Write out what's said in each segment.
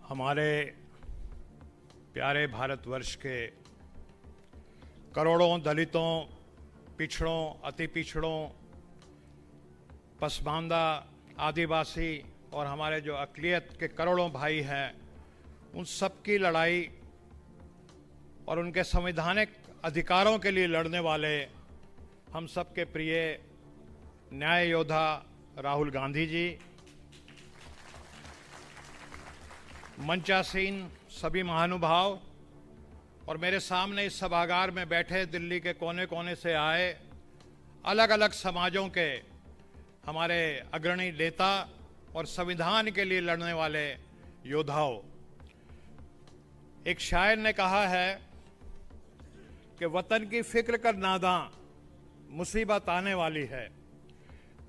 हमारे प्यारे भारतवर्ष के करोड़ों दलितों, पिछड़ों, अति पिछड़ों, पसमानदा, आदिवासी और हमारे जो अक़लियत के करोड़ों भाई हैं, उन सब की लड़ाई और उनके संवैधानिक अधिकारों के लिए लड़ने वाले हम सब के प्रिय न्याय योद्धा राहुल गांधी जी, मंचासीन सभी महानुभाव और मेरे सामने इस सभागार में बैठे दिल्ली के कोने कोने से आए अलग अलग समाजों के हमारे अग्रणी नेता और संविधान के लिए लड़ने वाले योद्धाओं। एक शायर ने कहा है कि वतन की फिक्र कर नादां, मुसीबत आने वाली है।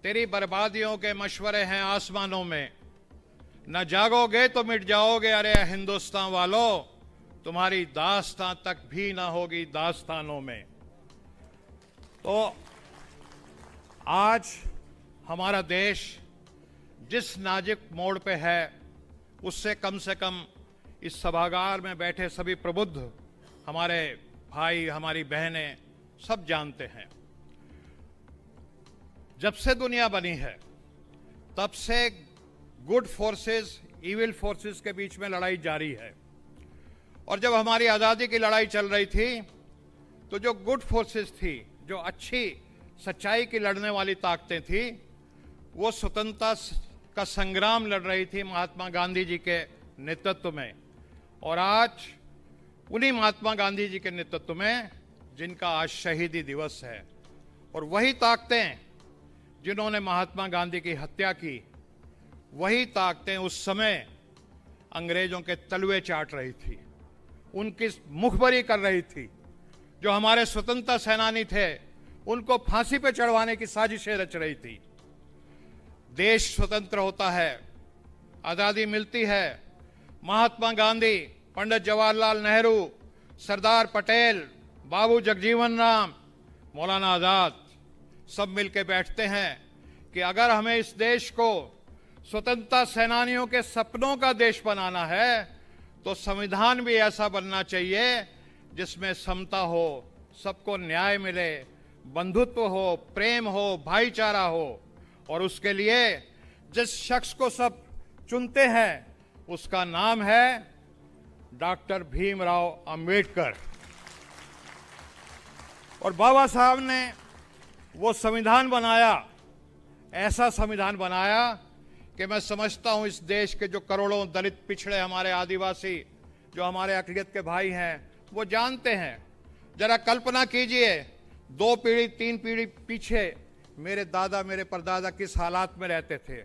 तेरी बर्बादियों के मशवरे हैं आसमानों में, न जागोगे तो मिट जाओगे। अरे हिंदुस्तान वालों, तुम्हारी दास्तां तक भी ना होगी दास्तानों में। तो आज हमारा देश जिस नाजुक मोड़ पे है, उससे कम इस सभागार में बैठे सभी प्रबुद्ध हमारे भाई, हमारी बहनें सब जानते हैं। जब से दुनिया बनी है तब से गुड फोर्सेस, इविल फोर्सेस के बीच में लड़ाई जारी है। और जब हमारी आज़ादी की लड़ाई चल रही थी तो जो गुड फोर्सेस थी, जो अच्छी सच्चाई की लड़ने वाली ताकतें थी, वो स्वतंत्रता का संग्राम लड़ रही थी महात्मा गांधी जी के नेतृत्व में। और आज उन्हीं महात्मा गांधी जी के नेतृत्व में जिनका आज शहीदी दिवस है, और वही ताकतें जिन्होंने महात्मा गांधी की हत्या की, वही ताकतें उस समय अंग्रेजों के तलवे चाट रही थी, उनकी मुखबरी कर रही थी। जो हमारे स्वतंत्रता सेनानी थे उनको फांसी पे चढ़वाने की साजिशें रच रही थी। देश स्वतंत्र होता है, आजादी मिलती है, महात्मा गांधी, पंडित जवाहरलाल नेहरू, सरदार पटेल, बाबू जगजीवन राम, मौलाना आजाद सब मिलकर बैठते हैं कि अगर हमें इस देश को स्वतंत्रता सेनानियों के सपनों का देश बनाना है तो संविधान भी ऐसा बनना चाहिए जिसमें समता हो, सबको न्याय मिले, बंधुत्व हो, प्रेम हो, भाईचारा हो। और उसके लिए जिस शख्स को सब चुनते हैं उसका नाम है डॉक्टर भीमराव अंबेडकर। और बाबा साहब ने वो संविधान बनाया, ऐसा संविधान बनाया कि मैं समझता हूं इस देश के जो करोड़ों दलित, पिछड़े, हमारे आदिवासी, जो हमारे अक़लियत के भाई हैं, वो जानते हैं। जरा कल्पना कीजिए, 2 पीढ़ी 3 पीढ़ी पीछे मेरे दादा, मेरे परदादा किस हालात में रहते थे।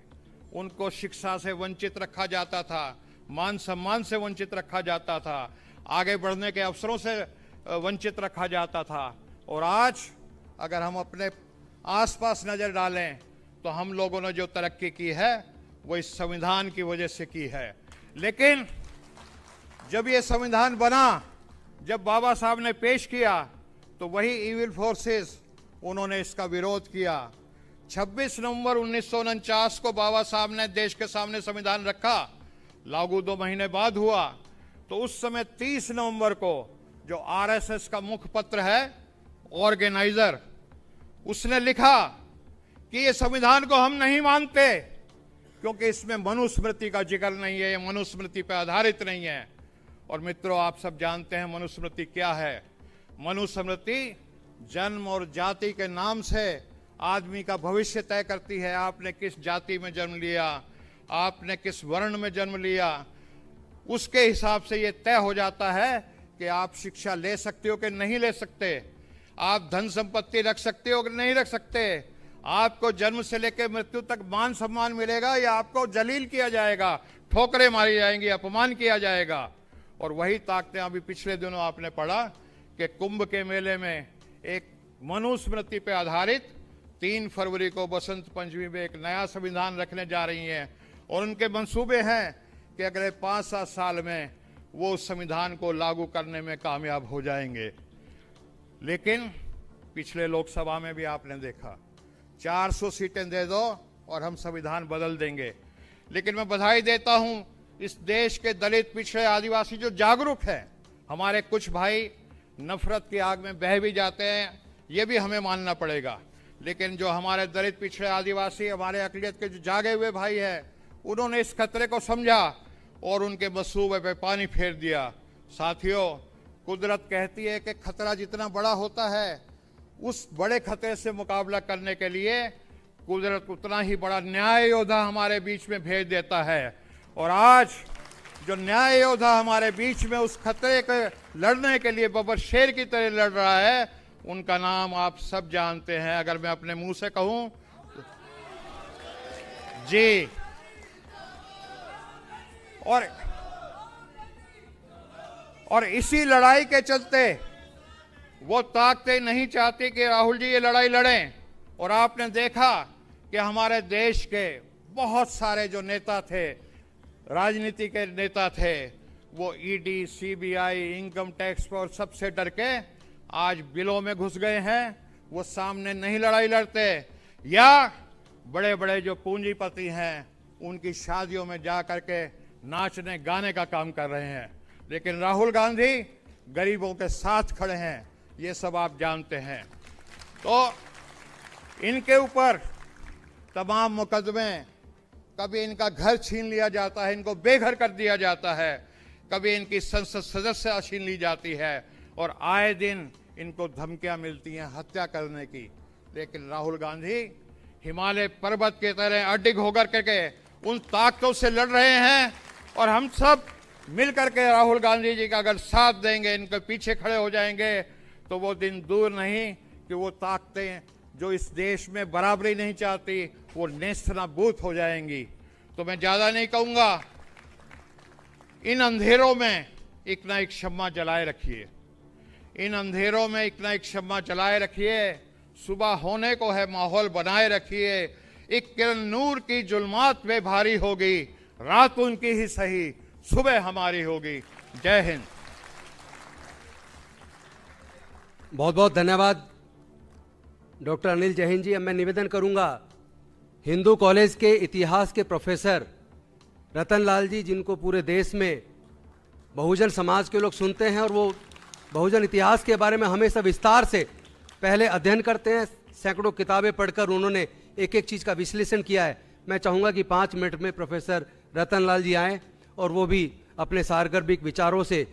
उनको शिक्षा से वंचित रखा जाता था, मान सम्मान से वंचित रखा जाता था, आगे बढ़ने के अवसरों से वंचित रखा जाता था। और आज अगर हम अपने आसपास नजर डालें तो हम लोगों ने जो तरक्की की है वो इस संविधान की वजह से की है। लेकिन जब ये संविधान बना, जब बाबा साहब ने पेश किया, तो वही इविल फोर्सेस, उन्होंने इसका विरोध किया। 26 नवंबर 1949 को बाबा साहब ने देश के सामने संविधान रखा, लागू 2 महीने बाद हुआ। तो उस समय 30 नवंबर को जो आरएसएस का मुखपत्र है, ऑर्गेनाइजर, उसने लिखा कि ये संविधान को हम नहीं मानते क्योंकि इसमें मनुस्मृति का जिक्र नहीं है, ये मनुस्मृति पर आधारित नहीं है। और मित्रों, आप सब जानते हैं मनुस्मृति क्या है। मनुस्मृति जन्म और जाति के नाम से आदमी का भविष्य तय करती है। आपने किस जाति में जन्म लिया, आपने किस वर्ण में जन्म लिया, उसके हिसाब से ये तय हो जाता है कि आप शिक्षा ले सकते हो कि नहीं ले सकते, आप धन संपत्ति रख सकते हो कि नहीं रख सकते, आपको जन्म से लेकर मृत्यु तक मान सम्मान मिलेगा या आपको जलील किया जाएगा, ठोकरें मारी जाएंगी, अपमान किया जाएगा। और वही ताकतें अभी पिछले दिनों आपने पढ़ा कि कुंभ के मेले में एक मनुस्मृति पर आधारित 3 फरवरी को बसंत पंचमी में एक नया संविधान रखने जा रही हैं। और उनके मंसूबे हैं कि अगले 5-7 साल में वो उस संविधान को लागू करने में कामयाब हो जाएंगे। लेकिन पिछले लोकसभा में भी आपने देखा, 400 सीटें दे दो और हम संविधान बदल देंगे। लेकिन मैं बधाई देता हूं इस देश के दलित पिछड़े आदिवासी जो जागरूक हैं, हमारे कुछ भाई नफरत की आग में बह भी जाते हैं, ये भी हमें मानना पड़ेगा। लेकिन जो हमारे दलित पिछड़े आदिवासी, हमारे अकलियत के जो जागे हुए भाई हैं, उन्होंने इस खतरे को समझा और उनके मसूबे पे पानी फेर दिया। साथियों, कुदरत कहती है कि खतरा जितना बड़ा होता है, उस बड़े खतरे से मुकाबला करने के लिए कुदरत उतना ही बड़ा न्याय योद्धा हमारे बीच में भेज देता है। और आज जो न्याय योद्धा हमारे बीच में उस खतरे को लड़ने के लिए बबर शेर की तरह लड़ रहा है, उनका नाम आप सब जानते हैं। अगर मैं अपने मुंह से कहूं जी, और इसी लड़ाई के चलते वो ताकतें नहीं चाहती कि राहुल जी ये लड़ाई लड़ें। और आपने देखा कि हमारे देश के बहुत सारे जो नेता थे, राजनीति के नेता थे, वो ईडी, सीबीआई, इनकम टैक्स पर सबसे डर के आज बिलों में घुस गए हैं। वो सामने नहीं लड़ाई लड़ते, या बड़े बड़े जो पूंजीपति हैं उनकी शादियों में जा करके नाचने गाने का काम कर रहे हैं। लेकिन राहुल गांधी गरीबों के साथ खड़े हैं, ये सब आप जानते हैं। तो इनके ऊपर तमाम मुकदमे, कभी इनका घर छीन लिया जाता है, इनको बेघर कर दिया जाता है, कभी इनकी संसद सदस्य छीन ली जाती है, और आए दिन इनको धमकियां मिलती हैं हत्या करने की। लेकिन राहुल गांधी हिमालय पर्वत की तरह अडिग होकर के उन ताकतों से लड़ रहे हैं, और हम सब मिल करके राहुल गांधी जी का अगर साथ देंगे, इनके पीछे खड़े हो जाएंगे, तो वो दिन दूर नहीं कि वो ताकतें जो इस देश में बराबरी नहीं चाहती, वो नेस्तनाबूद हो जाएंगी। तो मैं ज्यादा नहीं कहूंगा, इन अंधेरों में एक ना एक शम्मा जलाए रखिए, इन अंधेरों में एक ना एक शम्मा जलाए रखिए। सुबह होने को है, माहौल बनाए रखिए। एक किरण नूर की जुल्मात में भारी होगी, रात उनकी ही सही, सुबह हमारी होगी। जय हिंद। बहुत बहुत धन्यवाद डॉक्टर अनिल जैन जी। अब मैं निवेदन करूंगा हिंदू कॉलेज के इतिहास के प्रोफेसर रतन लाल जी, जिनको पूरे देश में बहुजन समाज के लोग सुनते हैं और वो बहुजन इतिहास के बारे में हमेशा विस्तार से पहले अध्ययन करते हैं, सैकड़ों किताबें पढ़कर उन्होंने एक एक चीज़ का विश्लेषण किया है। मैं चाहूँगा कि 5 मिनट में प्रोफेसर रतन लाल जी आएँ और वो भी अपने सारगर्भिक विचारों से